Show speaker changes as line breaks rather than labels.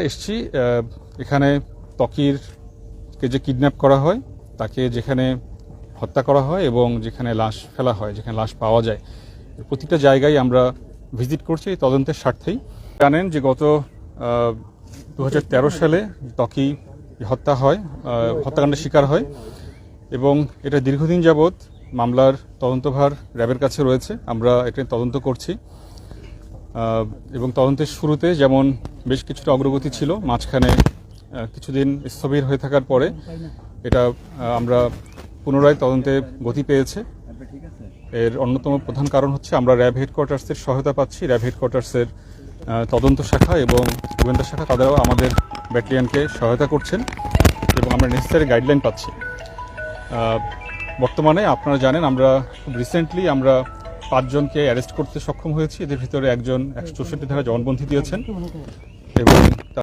এসছি এখানে ত্বকীরকে যে কিডন্যাপ করা হয়, তাকে যেখানে হত্যা করা হয় এবং যেখানে লাশ ফেলা হয়, যেখানে লাশ পাওয়া যায়, প্রতিটা জায়গায় আমরা ভিজিট করছি তদন্তের স্বার্থেই। জানেন যে গত 2013 সালে ত্বকী হত্যাকাণ্ডের শিকার হয় এবং এটা দীর্ঘদিন যাবৎ মামলার তদন্তভার র্যাবের কাছে রয়েছে। আমরা এটা তদন্ত করছি এবং তদন্তের শুরুতে যেমন বেশ কিছুটা অগ্রগতি ছিল, মাঝখানে কিছুদিন স্থবির হয়ে থাকার পরে এটা আমরা পুনরায় তদন্তে গতি পেয়েছে। এর অন্যতম প্রধান কারণ হচ্ছে আমরা র্যাব হেডকোয়ার্টার্সের সহায়তা পাচ্ছি। র্যাব হেডকোয়ার্টার্সের তদন্ত শাখা এবং গোয়েন্দা শাখা তাদেরও আমাদের ব্যাটালিয়নকে সহায়তা করছেন এবং আমরা নেসেসারি গাইডলাইন পাচ্ছি। বর্তমানে আপনারা জানেন আমরা খুব রিসেন্টলি আমরা 5 জনকে অ্যারেস্ট করতে সক্ষম হয়েছি। এদের ভিতরে একজন 164 ধারা জবানবন্দি দিয়েছেন এবং